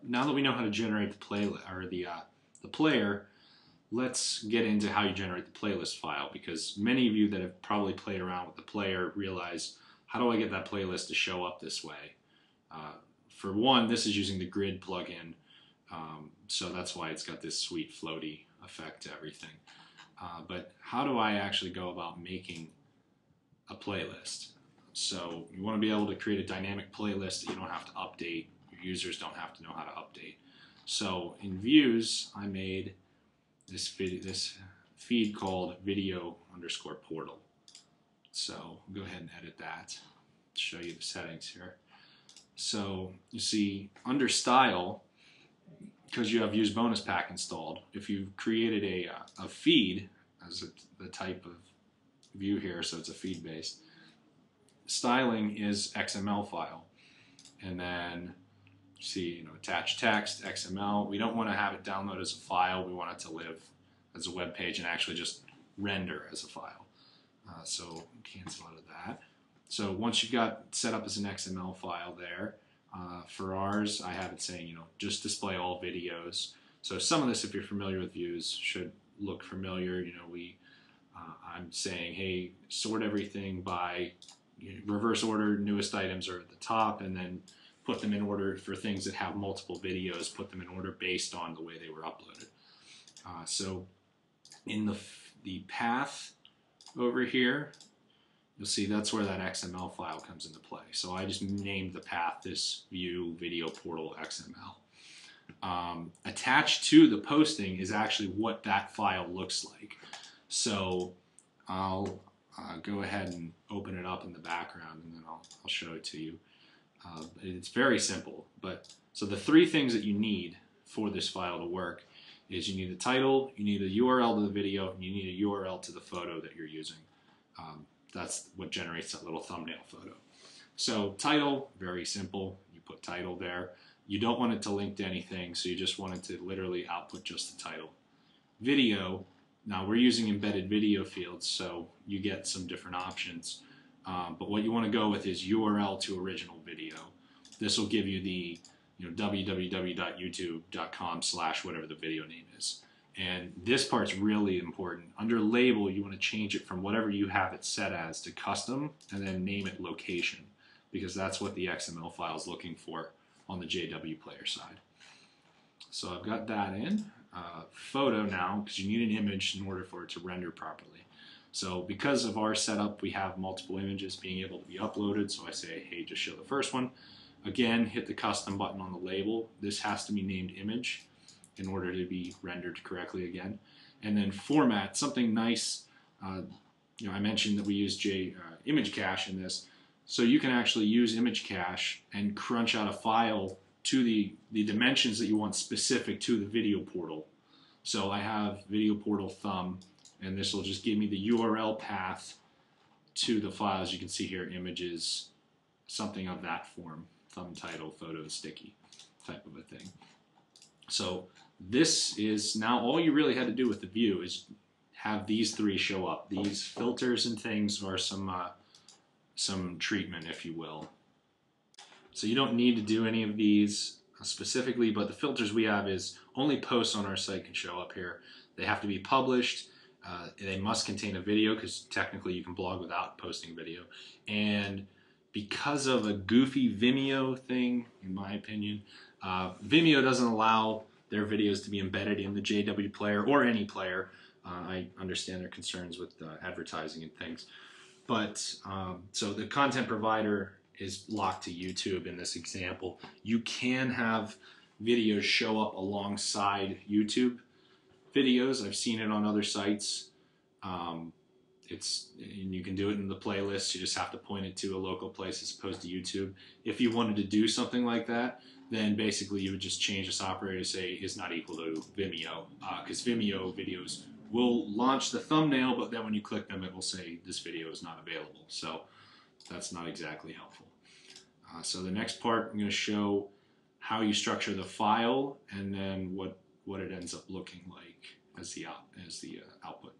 now that we know how to generate the the player, let's get into how you generate the playlist file, because many of you that have probably played around with the player realize, how do I get that playlist to show up this way? For one, this is using the grid plugin, so that's why it's got this sweet floaty effect to everything. But how do I actually go about making a playlist? So you want to be able to create a dynamic playlist that you don't have to update. Your users don't have to know how to update. So in Views, I made this feed called Video_Portal. So I'll go ahead and edit that, show you the settings here. So you see under Style, because you have Views Bonus Pack installed, if you've created a feed as the type of view here, so it's a feed based, styling is XML file. And then you see, attach text, XML. We don't want to have it download as a file. We want it to live as a web page and actually just render as a file. So cancel out of that. So once you've got set up as an XML file there, for ours, I have it saying, just display all videos. So some of this, if you're familiar with Views, should look familiar. I'm saying, hey, sort everything by reverse order, newest items are at the top, and then put them in order for things that have multiple videos, put them in order based on the way they were uploaded. So in the path over here, you'll see that's where that XML file comes into play. So I just named the path this View Video Portal XML. Attached to the posting is actually what that file looks like. So I'll go ahead and open it up in the background, and then I'll show it to you. It's very simple, so the three things that you need for this file to work is you need a title, you need a URL to the video, and you need a URL to the photo that you're using. That's what generates that little thumbnail photo. So title, very simple. You put title there. You don't want it to link to anything, so you just want it to literally output just the title. Video, now we're using embedded video fields, so you get some different options. But what you want to go with is URL to original video. This will give you the www.youtube.com/whatever the video name is. And this part's really important. Under label, you want to change it from whatever you have it set as to custom, and then name it location, because that's what the XML file is looking for on the JW player side. So I've got that in. Photo now, because you need an image in order for it to render properly. So because of our setup, we have multiple images being able to be uploaded. So I say, hey, just show the first one. Again, hit the custom button on the label. This has to be named image in order to be rendered correctly again. And then format, something nice. I mentioned that we use image cache in this. So you can actually use image cache and crunch out a file to the dimensions that you want specific to the video portal. So I have video portal thumb, and this will just give me the URL path to the file. As you can see here, images, something of that form, thumb title, photo, sticky type of a thing. So this is now all you really had to do with the view is have these three show up. These filters and things are some treatment, if you will. So you don't need to do any of these specifically, but the filters we have is only posts on our site can show up here. They have to be published. They must contain a video, because technically you can blog without posting video. And because of a goofy Vimeo thing, in my opinion, Vimeo doesn't allow their videos to be embedded in the JW player or any player. I understand their concerns with advertising and things. But so the content provider is locked to YouTube in this example. You can have videos show up alongside YouTube videos. I've seen it on other sites. And you can do it in the playlist. You just have to point it to a local place as opposed to YouTube. If you wanted to do something like that, then basically you would just change this operator to say is not equal to Vimeo, because Vimeo videos will launch the thumbnail, but then when you click them, it will say this video is not available. So that's not exactly helpful. So the next part, I'm going to show how you structure the file and then what it ends up looking like as the output.